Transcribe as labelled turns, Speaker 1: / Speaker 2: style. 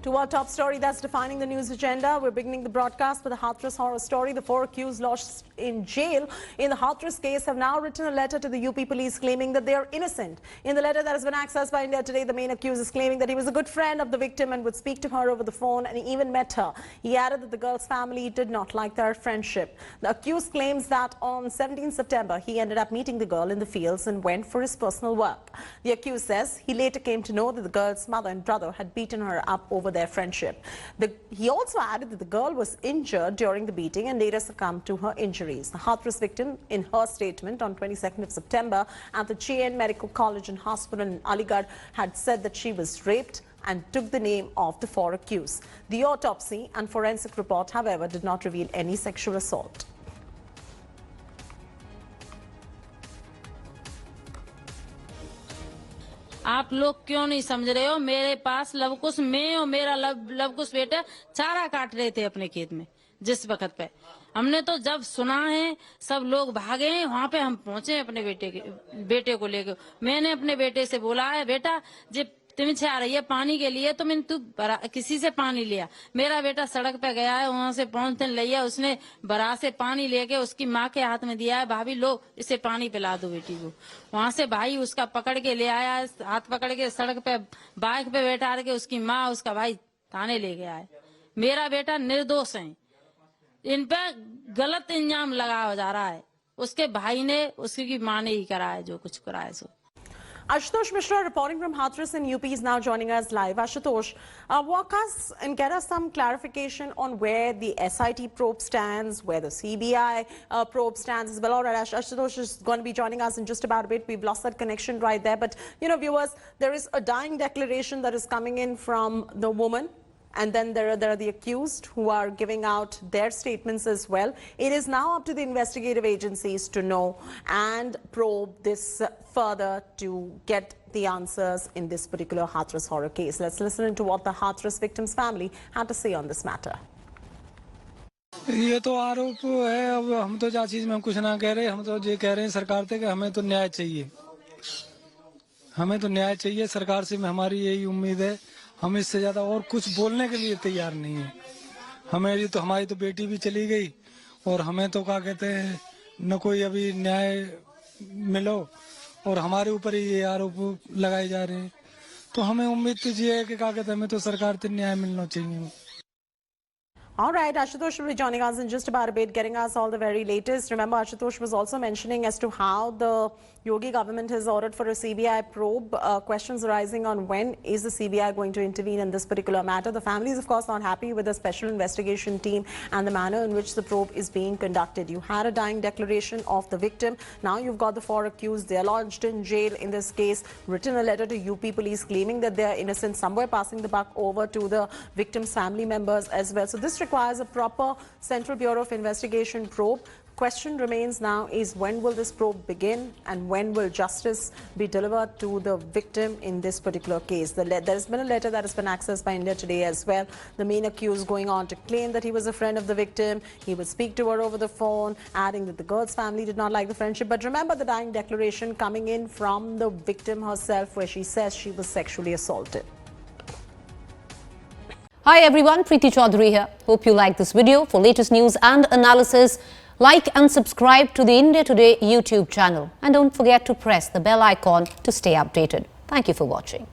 Speaker 1: To our top story that's defining the news agenda, we're beginning the broadcast with a Hathras horror story. The 4 accused lodged in jail in the Hathras case have now written a letter to the UP police claiming that they are innocent. In the letter that has been accessed by India Today, the main accused is claiming that he was a good friend of the victim and would speak to her over the phone and even met her. He added that the girl's family did not like their friendship. The accused claims that on 17 September, he ended up meeting the girl in the fields and went for his personal work. The accused says he later came to know that the girl's mother and brother had beaten her up over their friendship. He also added that the girl was injured during the beating and later succumbed to her injuries. The Hathras victim, in her statement on 22nd of September at the Chain Medical College and Hospital in Aligarh, had said that she was raped and took the name of the 4 accused. The autopsy and forensic report, however, did not reveal any sexual assault.
Speaker 2: आप लोग क्यों नहीं समझ रहे हो? मेरे पास लवकुश में और मेरा लवकुश बेटा चारा काट रहे थे अपने खेत में जिस वक्त पे हमने तो जब सुना है सब लोग भागे हैं वहाँ पे हम पहुंचे अपने बेटे को लेकर मैंने अपने बेटे से बोला है बेटा जब तुम से आ रही है पानी के लिए तो मैंने तू किसी से पानी लिया मेरा बेटा सड़क पे गया है वहाँ से पहुंचने लिया उसने बरा से पानी लेके उसकी माँ के हाथ में दिया है भाभी लो इसे पानी पिला दो बेटी को वहाँ से भाई उसका पकड़ के ले आया हाथ पकड़ के सड़क पे बाइक पे बैठा के उसकी माँ उसका भाई थाने ले गया है मेरा बेटा निर्दोष है इन पे गलत इल्जाम लगाया जा रहा है उसके भाई ने उसकी माँ ने ही करा है जो कुछ करा है सो
Speaker 1: Ashutosh Mishra reporting from Hathras in UP is now joining us live. Ashutosh, walk us and get us some clarification on where the SIT probe stands, where the CBI probe stands as well. All right, Ashutosh is going to be joining us in just about a bit. We've lost that connection right there. But, you know, viewers, there is a dying declaration that is coming in from the woman. And then there are the accused who are giving out their statements as well. It is now up to the investigative agencies to know and probe this further to get the answers in this particular Hathras horror case. Let's listen to what the Hathras victim's family had to say on this matter.
Speaker 3: ये तो आरोप है अब हम तो जा चीज में कुछ ना कह रहे हम तो ये कह रहे हैं सरकार से कि हमें तो न्याय चाहिए सरकार से हमारी यही उम्मीद है हम इससे ज्यादा और कुछ बोलने के लिए तैयार नहीं है हमारी तो बेटी भी चली गई और हमें तो क्या कहते हैं न कोई अभी न्याय मिलो और हमारे ऊपर ही ये आरोप लगाए जा रहे हैं तो हमें उम्मीद तो ये है कि क्या कहते हैं हमें तो सरकार से न्याय मिलना चाहिए
Speaker 1: All right, Ashutosh will be joining us in just about a bit, getting us all the very latest. Remember, Ashutosh was also mentioning as to how the Yogi government has ordered for a CBI probe. Questions arising on when is the CBI going to intervene in this particular matter. The family is, of course, not happy with the special investigation team and the manner in which the probe is being conducted. You had a dying declaration of the victim. Now you've got the 4 accused. They are lodged in jail in this case, written a letter to UP police claiming that they are innocent, somewhere passing the buck over to the victim's family members as well. So this requires a proper Central Bureau of Investigation probe. Question remains now is when will this probe begin and when will justice be delivered to the victim in this particular case. There has been a letter that has been accessed by India Today as well. The main accused going on to claim that he was a friend of the victim. He would speak to her over the phone, adding that the girl's family did not like the friendship. But remember the dying declaration coming in from the victim herself where she says she was sexually assaulted.
Speaker 4: Hi everyone, Preeti Chaudhary here. Hope you like this video. For latest news and analysis, like and subscribe to the India Today YouTube channel. And don't forget to press the bell icon to stay updated. Thank you for watching.